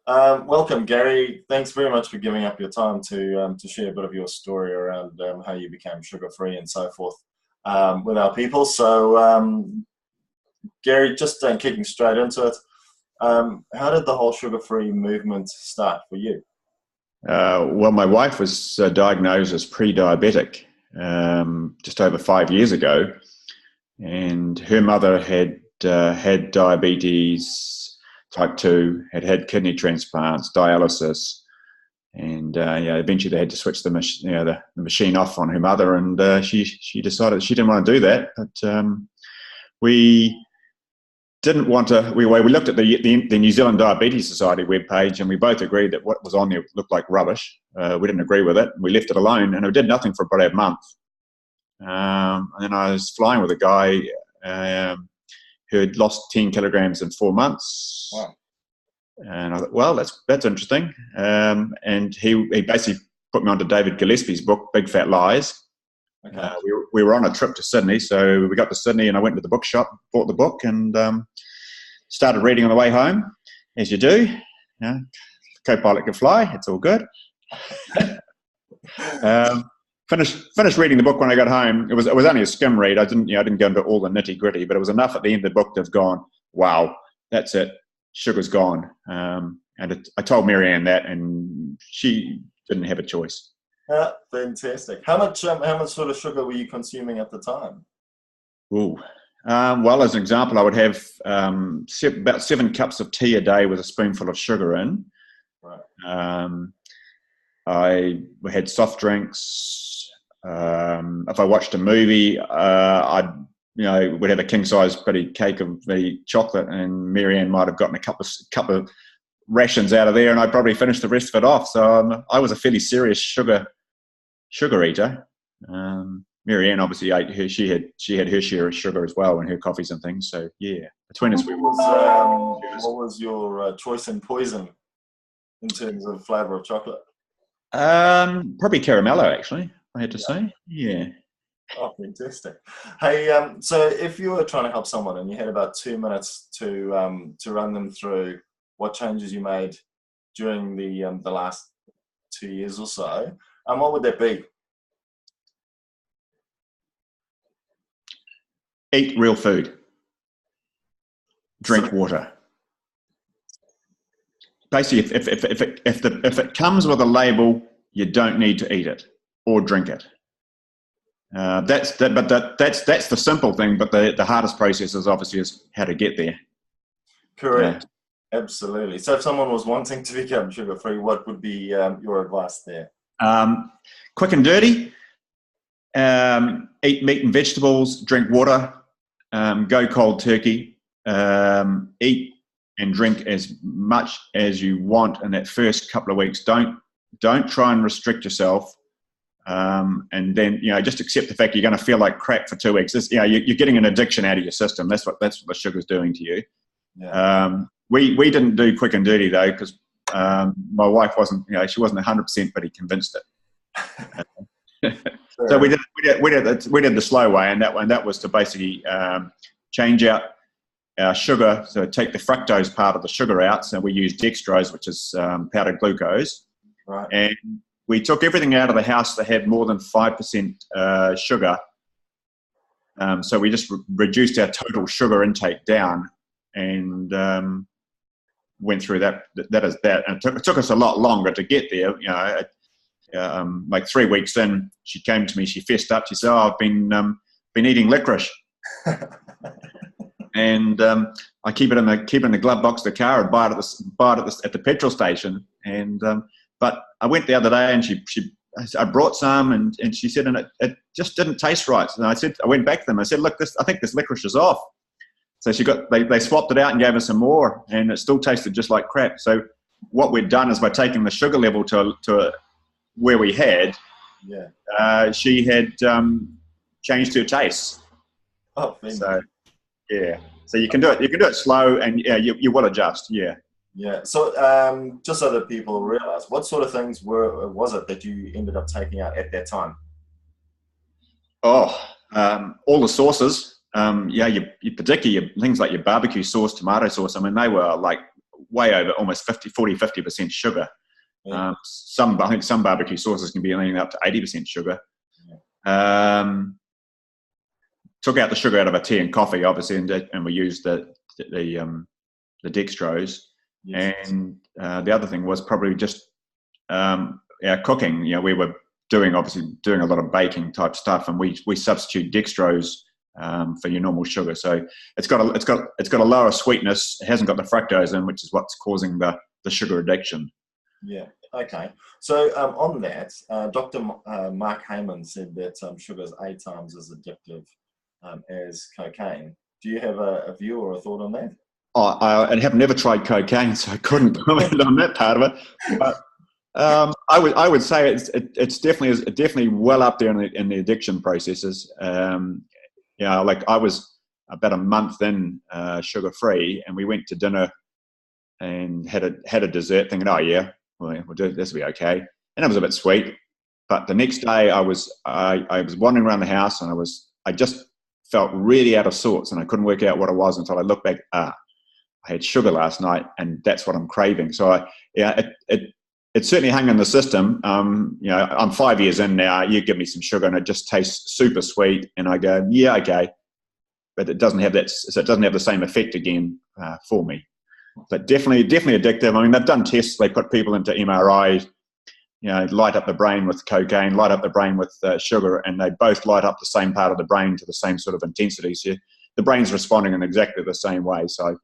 Welcome, Gary. Thanks very much for giving up your time to share a bit of your story around how you became sugar-free and so forth with our people. So, Gary, just kicking straight into it, how did the whole sugar-free movement start for you? Well, my wife was diagnosed as pre-diabetic just over 5 years ago, and her mother had diabetes type 2, had kidney transplants, dialysis, and eventually they had to switch the machine off on her mother, and she decided she didn't want to do that. But we didn't want to. We looked at the New Zealand Diabetes Society webpage, and we both agreed that what was on there looked like rubbish. We didn't agree with it. We left it alone, and it did nothing for about a month. And then I was flying with a guy who had lost 10 kilograms in 4 months. Wow. And I thought, well, that's interesting. And he basically put me onto David Gillespie's book, Big Fat Lies. Okay. We were on a trip to Sydney, so we got to Sydney and I went to the bookshop, bought the book, and started reading on the way home, as you do. Co-pilot can fly, it's all good. Finished reading the book when I got home. It was only a skim read. I didn't go into all the nitty gritty, but it was enough at the end of the book to have gone, wow, that's it, sugar's gone. I told Marianne that, and she didn't have a choice. Fantastic. How much sort of sugar were you consuming at the time? Ooh. Well, as an example, I would have about 7 cups of tea a day with a spoonful of sugar in. Right. I had soft drinks. If I watched a movie, I'd would have a king size bloody cake of the chocolate, and Marianne might have gotten a couple of rations out of there, and I'd probably finish the rest of it off. So I was a fairly serious sugar eater. Marianne obviously ate her. She had her share of sugar as well in her coffees and things. So yeah, between us, what was your choice in poison in terms of flavour of chocolate? Probably caramello, actually, I had to say. Yeah. Oh, fantastic. Hey, so if you were trying to help someone and you had about 2 minutes to run them through what changes you made during the last 2 years or so, what would that be? Eat real food. Drink water. Basically, if it comes with a label, you don't need to eat it or drink it. That's the simple thing, but the hardest process is obviously how to get there. Correct. Yeah. Absolutely. So if someone was wanting to become sugar-free, what would be your advice there? Quick and dirty. Eat meat and vegetables. Drink water. Go cold turkey. Eat and drink as much as you want in that first couple of weeks. Don't try and restrict yourself. And then just accept the fact you're going to feel like crap for 2 weeks. You're getting an addiction out of your system. That's what the sugar's doing to you. Yeah. We didn't do quick and dirty though, because my wife wasn't 100% but he convinced it. So we did the slow way, and that was to basically change out our sugar. So take the fructose part of the sugar out. So we use dextrose, which is powdered glucose. Right. And we took everything out of the house that had more than 5% sugar. So we just reduced our total sugar intake down, and went through that. And it took us a lot longer to get there. Like 3 weeks in, she came to me. She fessed up. She said, "Oh, I've been eating licorice." And I keep it in the glove box of the car and buy it at the petrol station. And but I went the other day, and I brought some, and she said, and it just didn't taste right. And I went back to them. I said, "Look, I think this licorice is off." So they swapped it out and gave us some more, and it still tasted just like crap. So what we'd done is by taking the sugar level to where we had, she had changed her taste. Oh, so yeah. So you can do it. You can do it slow, and you will adjust. Yeah. Yeah. So just so that people realize, what sort of things was it that you ended up taking out at that time? Oh, all the sauces. Particularly things like your barbecue sauce, tomato sauce. I mean, they were like way over almost 50% sugar. Yeah. I think some barbecue sauces can be anything up to 80% sugar. Took out the sugar out of our tea and coffee, obviously, and we used the dextrose. Yes. And the other thing was probably just our cooking. We were doing a lot of baking type stuff, and we substitute dextrose for your normal sugar. So it's got a lower sweetness. It hasn't got the fructose in, which is what's causing the sugar addiction. Yeah. Okay. So on that, Dr. Mark Hayman said that sugar is 8 times as addictive as cocaine. Do you have a view or a thought on that? I have never tried cocaine, so I couldn't comment on that part of it. But I would say it's definitely well up there in the addiction processes. Like I was about a month in sugar free, and we went to dinner and had a dessert, thinking, oh yeah, well this will be okay, and it was a bit sweet. But the next day, I was wandering around the house, and I just felt really out of sorts, and I couldn't work out what it was until I looked back. I had sugar last night, and that's what I'm craving. So it certainly hung in the system. I'm 5 years in now. You give me some sugar, and it just tastes super sweet, and I go, yeah, okay, but it doesn't have that. So it doesn't have the same effect again for me. But definitely addictive. I mean, they've done tests. They put people into MRI. Light up the brain with cocaine, light up the brain with sugar, and they both light up the same part of the brain to the same sort of intensity. So the brain's responding in exactly the same way. So,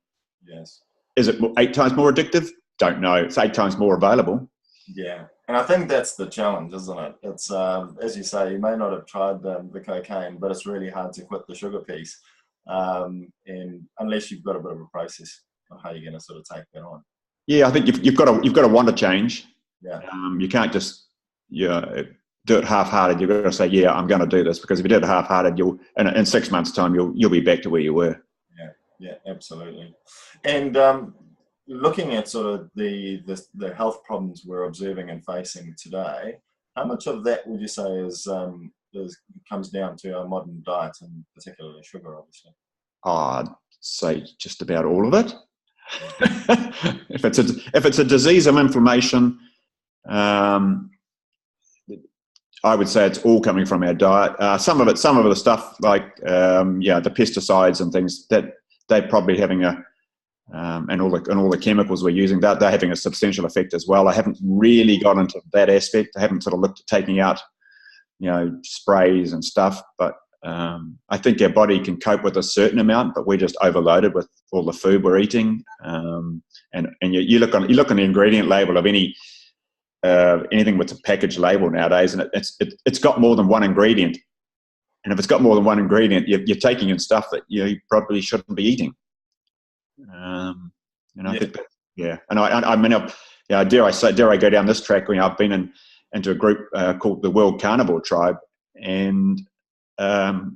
yes, is it 8 times more addictive? Don't know. It's 8 times more available. Yeah, and I think that's the challenge, isn't it? It's as you say, you may not have tried the cocaine, but it's really hard to quit the sugar piece, and unless you've got a bit of a process on how you're going to sort of take that on. Yeah, I think you've got to want to change. Yeah. You can't just do it half-hearted. You've got to say, yeah, I'm going to do this, because if you do it half-hearted, you'll in 6 months' time you'll be back to where you were. Yeah, absolutely. And looking at sort of the health problems we're observing and facing today, how much of that would you say comes down to our modern diet, and particularly sugar, obviously? I'd say just about all of it. If it's a disease of inflammation, I would say it's all coming from our diet. Some of the stuff like the pesticides and things, that they're probably having and all the chemicals we're using, they're having a substantial effect as well. I haven't really got into that aspect. I haven't sort of looked at taking out sprays and stuff, but I think our body can cope with a certain amount, but we're just overloaded with all the food we're eating. And you look on the ingredient label of anything with a package label nowadays, and it's got more than one ingredient. And if it's got more than one ingredient, you're taking in stuff that you probably shouldn't be eating. I think that, yeah. And I mean, dare I go down this track? I've been into a group called the World Carnivore Tribe, and I've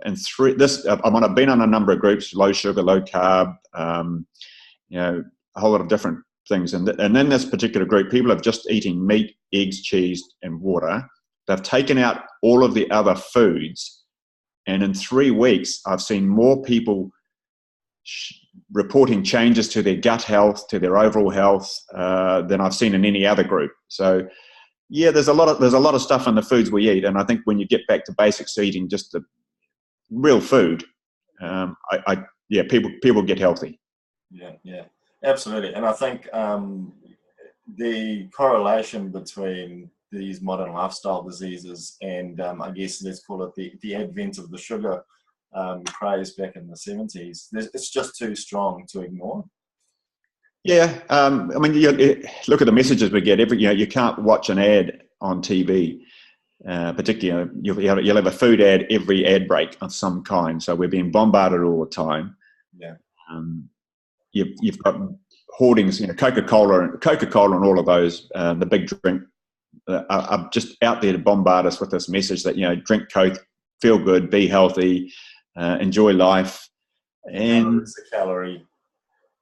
been on a number of groups: low sugar, low carb, a whole lot of different things. And in this particular group, people are just eating meat, eggs, cheese, and water. They've taken out all of the other foods, and in 3 weeks, I've seen more people reporting changes to their gut health, to their overall health, than I've seen in any other group. So, yeah, there's a lot of stuff in the foods we eat, and I think when you get back to basics, eating just the real food, people get healthy. Yeah, absolutely. And I think the correlation between these modern lifestyle diseases and I guess let's call it the advent of the sugar craze back in the 70s, it's just too strong to ignore. Yeah, I mean, you look at the messages we get. You can't watch an ad on TV, particularly. You'll have a food ad every ad break of some kind. So we're being bombarded all the time. Yeah. You've got hoardings, Coca-Cola and all of those, the big drink, are just out there to bombard us with this message that drink Coke, feel good, be healthy, enjoy life, and it's a calorie.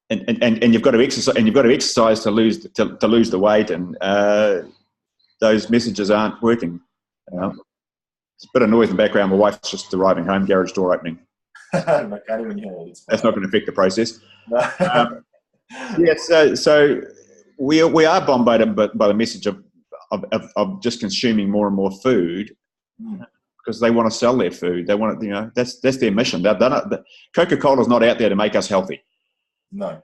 And you've got to exercise, to lose the weight, and those messages aren't working. It's a bit of noise in the background. My wife's just arriving home, garage door opening. I can't even hear it. That's not going to affect the process. Yeah, so we are bombarded by the message of just consuming more and more food because they want to sell their food. They want to, that's their mission. They're not, Coca-Cola's not out there to make us healthy. No.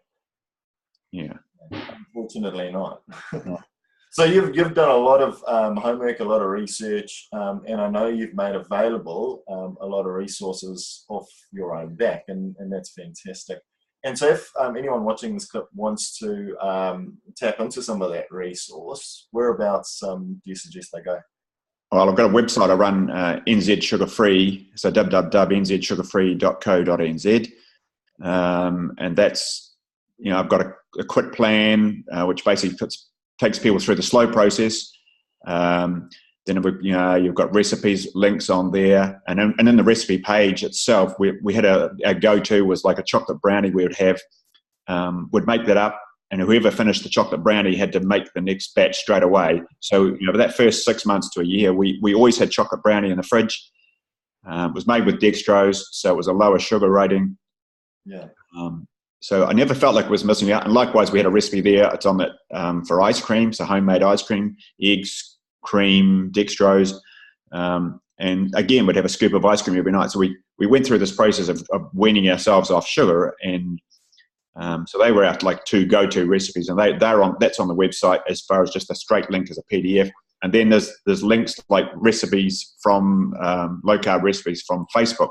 Yeah. Unfortunately not. No. So you've done a lot of homework, a lot of research, and I know you've made available a lot of resources off your own back, and that's fantastic. And so if anyone watching this clip wants to tap into some of that resource, whereabouts do you suggest they go? Well, I've got a website I run, NZ Sugar Free, so www.nzsugarfree.co.nz, and that's, I've got a quick plan which basically takes people through the slow process. Then you've got recipes, links on there, and in the recipe page itself, we had our go-to was like a chocolate brownie. We would have, would make that up, and whoever finished the chocolate brownie had to make the next batch straight away. So for that first 6 months to a year, we always had chocolate brownie in the fridge. It was made with dextrose, so it was a lower sugar rating. Yeah. So I never felt like I was missing out. And likewise, we had a recipe there. It's on that for ice cream, so homemade ice cream, eggs, cream, dextrose, and again, we'd have a scoop of ice cream every night. So we went through this process of weaning ourselves off sugar, and so they were our like two go-to recipes, and that's on the website as far as just a straight link as a PDF. And then there's links like recipes from low carb recipes from Facebook.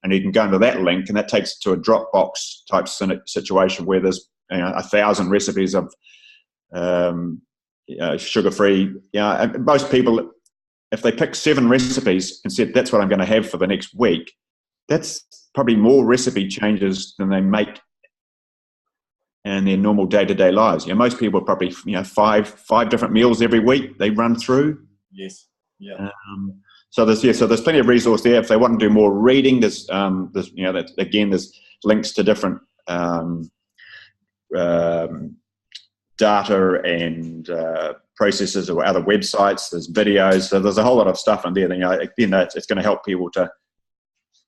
And you can go into that link, and that takes to a Dropbox type situation where there's 1,000 recipes of sugar-free. Most people, if they pick 7 recipes and said that's what I'm going to have for the next week, that's probably more recipe changes than they make in their normal day-to-day lives. Most people probably five different meals every week they run through. Yes. Yeah. So there's plenty of resource there. If they want to do more reading, there's links to different data and processes or other websites. There's videos. So there's a whole lot of stuff in there. It's going to help people to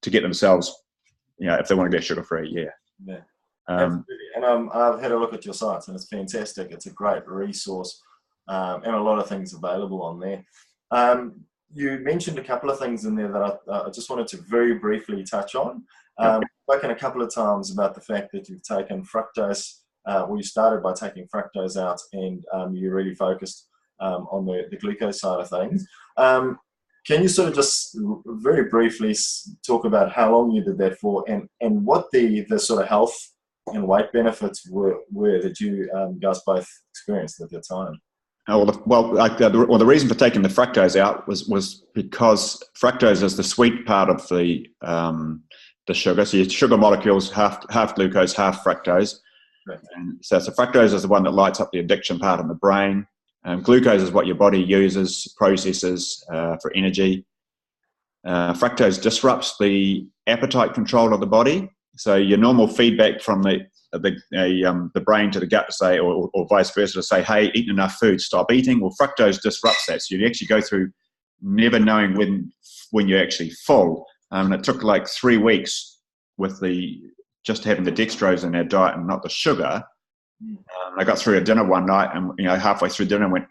get themselves, if they want to get sugar free. Yeah. Yeah. Absolutely. And I've had a look at your sites, and it's fantastic. It's a great resource, and a lot of things available on there. You mentioned a couple of things in there that I just wanted to very briefly touch on. Spoken a couple of times about the fact that you've taken fructose, you started by taking fructose out, and you really focused on the glucose side of things. Can you sort of just very briefly talk about how long you did that for, and what the sort of health and weight benefits were that you guys both experienced at the time? The reason for taking the fructose out was because fructose is the sweet part of the sugar. So your sugar molecules half glucose, half fructose. Right. And so fructose is the one that lights up the addiction part in the brain. Glucose is what your body uses, processes for energy. Fructose disrupts the appetite control of the body. So your normal feedback from the brain to the gut to say, or vice versa, to say, hey, eaten enough food, stop eating. Well, fructose disrupts that. So you actually go through never knowing when you're actually full. And it took like 3 weeks with just having the dextrose in our diet and not the sugar. I got through a dinner one night, and halfway through dinner I went,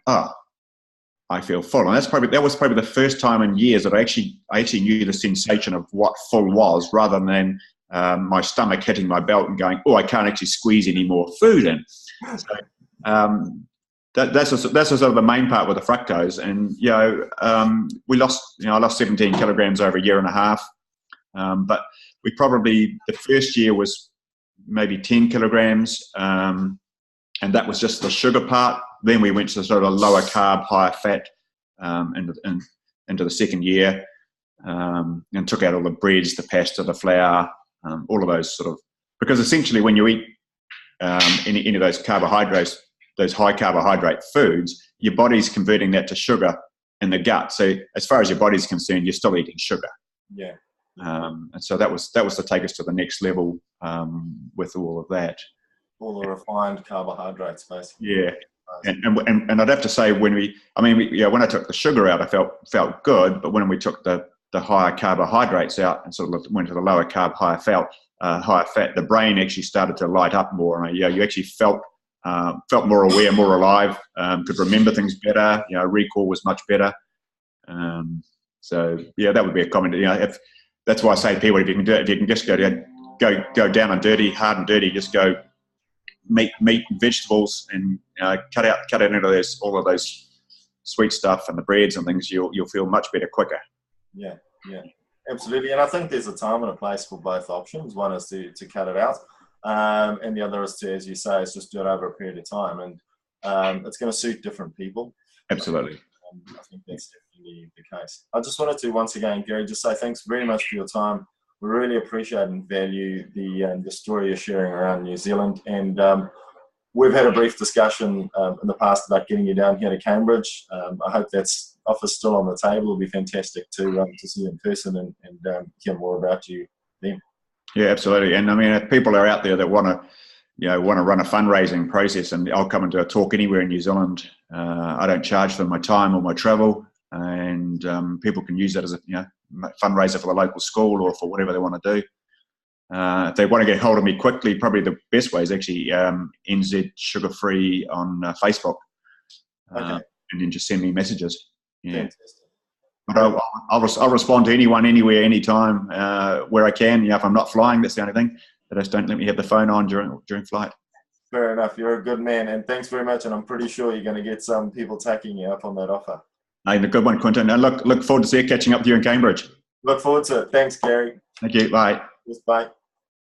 I feel full. And that was probably the first time in years that I actually knew the sensation of what full was, rather than my stomach hitting my belt and going, I can't actually squeeze any more food in. So that's sort of the main part with the fructose. And I lost 17 kilograms over a year and a half. But the first year was maybe 10 kilograms, and that was just the sugar part. Then we went to sort of a lower carb, higher fat into the second year, and took out all the breads, the pasta, the flour, all of those sort of, because essentially when you eat any of those carbohydrates, those high carbohydrate foods, your body's converting that to sugar in the gut. So as far as your body's concerned, you're still eating sugar. Yeah. And so that was to take us to the next level with all of that. All the refined carbohydrates, basically. Yeah. And I'd have to say when I took the sugar out, I felt good, but when we took the higher carbohydrates out and sort of went to the lower carb, higher fat, higher fat, the brain actually started to light up more, and you actually felt more aware, more alive, could remember things better. Recall was much better. So yeah, that would be a comment. If that's why I say to people, if you can do it, if you can just go down and dirty, hard and dirty, just go meat and vegetables, and cut out any of all of those sweet stuff and the breads and things, you'll feel much better quicker. Yeah, absolutely. And I think there's a time and a place for both options. One is to cut it out, and the other is to, as you say, is just do it over a period of time, and it's going to suit different people. Absolutely. I think that's definitely the case. I just wanted to, once again, Gary, just say thanks very much for your time. We really appreciate and value the story you're sharing around New Zealand. And we've had a brief discussion in the past about getting you down here to Cambridge. I hope that's offer's still on the table. It'll be fantastic to see you in person and hear more about you then. Yeah, absolutely. And I mean, if people are out there that want to run a fundraising process, and I'll come and do a talk anywhere in New Zealand. I don't charge for my time or my travel, and people can use that as a fundraiser for the local school or for whatever they want to do. If they want to get hold of me quickly, probably the best way is actually NZ Sugar Free on Facebook, and then just send me messages. Yeah. Fantastic. But I'll respond to anyone, anywhere, anytime, where I can. If I'm not flying, that's the only thing. They just don't let me have the phone on during flight. Fair enough. You're a good man, and thanks very much. And I'm pretty sure you're going to get some people taking you up on that offer. Hey, a good one, Quinton. And look forward to catching up with you in Cambridge. Look forward to it. Thanks, Gary. Thank you. Bye. Yes, bye.